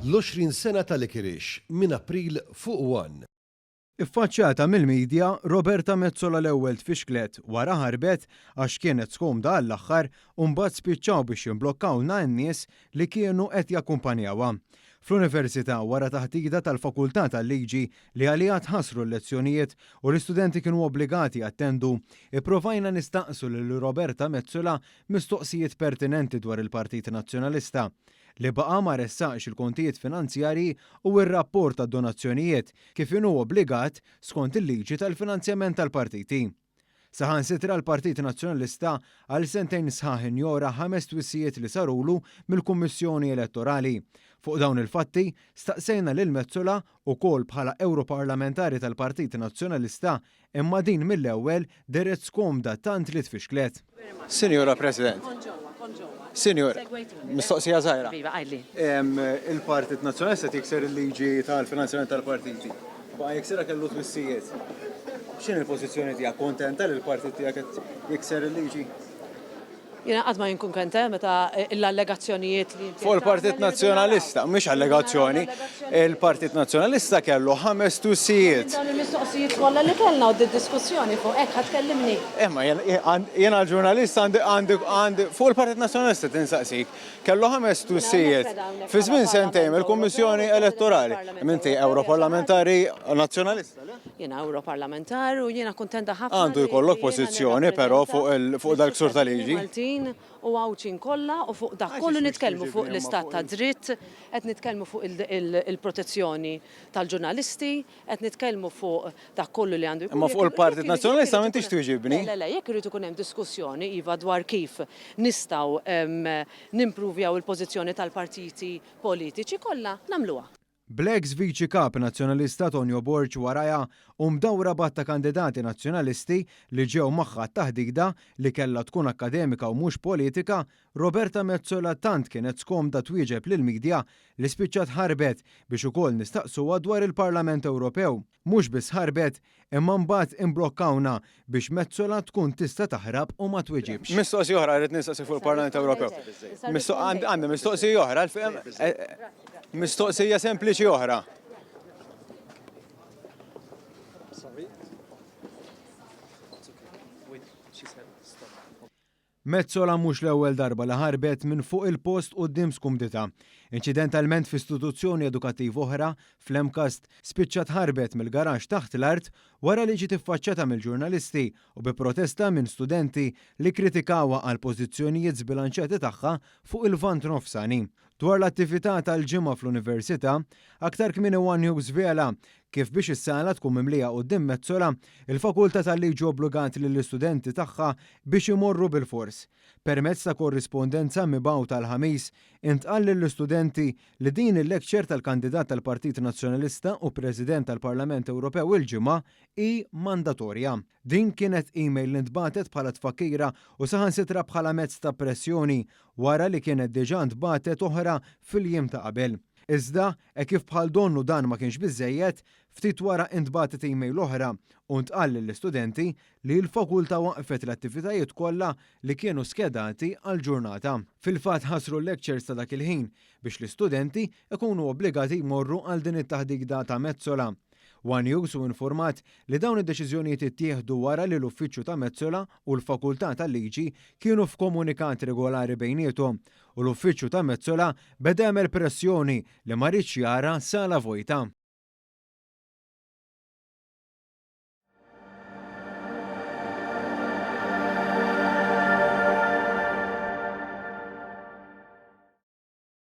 l-20 sena tal-Ikirix minn April fuq 1. Iffaċċjata mill-medja, Roberta Metsola l-ewwel tfixklet wara ħarbet għax kienet skomda għall-aħħar u mbagħad spiċċaw biex jimblokkawna n-nies li kienu qed jakkumpanjawha. Fl-Università wara taħtida tal-Fakultà tal-Liġi li għaliha tħassru l-lezzjonijiet u l-istudenti kienu obbligati attendu, ipprovajna nistaqsu lil Roberta Metsola mistoqsijiet pertinenti dwar il-Partit Nazzjonalista li baqa' ma ressaqx il-kontijiet finanzjarji u r-rapport tad donazzjonijiet kif inhu obbligat skont il-liġi tal-finanzjament tal-partiti. Saħansitra l-Partit Nazzjonalista għal sentejn sħaħ injora 5 twissijiet li sarulu mill-Kummissjoni Elettorali. Fuq dawn il-fatti, staqsejna lil Metsola wkoll bħala Europarlamentari tal-Partit Nazzjonalista imma din mill-ewwel deret skomda tant li tfixklet. Sinjora President. Sinjor, mistoqsija żgħira. Il-Partit Nazzjonalista tikser il-liġi tal-finanzjament tal-partiti. Baqa jiksera kellu twissijiet. X'in il-pożizzjoni tiegħek? Kontenta li l-partit tiegħek qed jikser il-liġi? Jiena qatt ma jinkun kontenta meta l-allegazzjonijiet li Fuq il-Partit Nazzjonalista, mhux allegazzjoni, il-Partit Nazzjonalista kellu 5 twissijiet. dawn il-mistoqsijiet kollha li kellna u d-diskussjoni fuq hekk ħatkellimni. Ma jiena l-ġurnalista għandi fuq il-Partit Nazzjonalista tinsaqsik. Kellu 5 twissijiet. Fi żmien sentejn il-Kummissjoni Elettorali. Minti Europarlamentari Nazzjonalista? Jiena Europarlamentari u jiena kuntenta ħafna. Għandu jkollok pożizzjoni però fuq dal-ksur tal-liġi. Maltin u għawċin kollha u fuq dak kollu nitkellmu fuq l-istat ta' dritt, qed nitkellmu fuq il-protezzjoni tal-ġurnalisti, qed nitkellmu fuq dak kollu li għandu jkun. Imma fuq il-Partit Nazzjonalista m'intix twieġibni. Le, jekk irid ikun hemm diskussjoni iva dwar kif nistgħu nimprovjaw il-pożizzjoni tal-partiti politiċi kollha nagħmluha. Bl-ex viċi kap nazzjonalista Tonio Borg waraja mdawra batta kandidati nazzjonalisti li ġew magħha taħdida li kellha tkun akademika u mhux politika, Roberta Metsola tant kienet skomda twieġeb lill-midja li spiċċat ħarbet biex ukoll nistaqsuha dwar il-Parlament Ewropew. Mhux biss ħarbet imma mbagħad imblokkawna biex Metsola tkun tista' taħrab u ma tweġibx. Mistoqsija oħra rrid nistaqsi fuq il-Parlament Ewropew. Għandi mistoqsija oħra, mistoqsija sempliċi oħra. Metsola mhux l-ewwel darba li ħarbet minn fuq il-post quddiem skumdita. Inċidentalment f'istituzzjoni edukattiv oħra, fl-Emkast, spiċċat ħarbet mill-garax taħt l-art wara li ġiet iffaċċjata mill-ġurnalisti u bi protesta minn studenti li kritikawha għal pożizzjonijiet żbilanċjati tagħha fuq il-vant nofsani. Dwar l-attività tal-ġimgħa fl-Università, aktar kmieni One News vela kif biex is-sala tkun mimlija quddiem Metsola, il-Fakultà tal-Liġi obbligat lill-istudenti tagħha biex imorru bil-fors. Permezz ta' korrispondenza mibgħut tal-ħamis intqal lill-istudenti li din il-lecture tal-kandidat tal-Partit Nazzjonalista u President tal-Parlament Ewropew il-ġimgħa hi mandatorja. Din kienet email li ntbatet bħala tfakkira u saħansitra bħala mezz ta' pressjoni wara li kienet diġà ntbatet oħra fil-jiem ta' qabel. Iżda, kif bħal donnu dan ma kienx biżżejjed, ftit wara intbatet email oħra u ntqal lill-istudenti li l-fakultà waqfet l-attivitajiet kollha li kienu skedati għall-ġurnata. Fil-fatt ħasru l-lectures ta' dak il-ħin biex l-istudenti ikunu obbligati jmorru għal din it-taħdida ta' Metsola. One News u informat li dawn id-deċiżjonijiet ittieħdu wara li l-uffiċċju ta' Metsola u l-Fakultà tal-Liġi kienu f'komunikat regolari bejniethom u l-uffiċċju ta' Metsola beda jagħmel pressjoni li ma rridx jara sala vojta.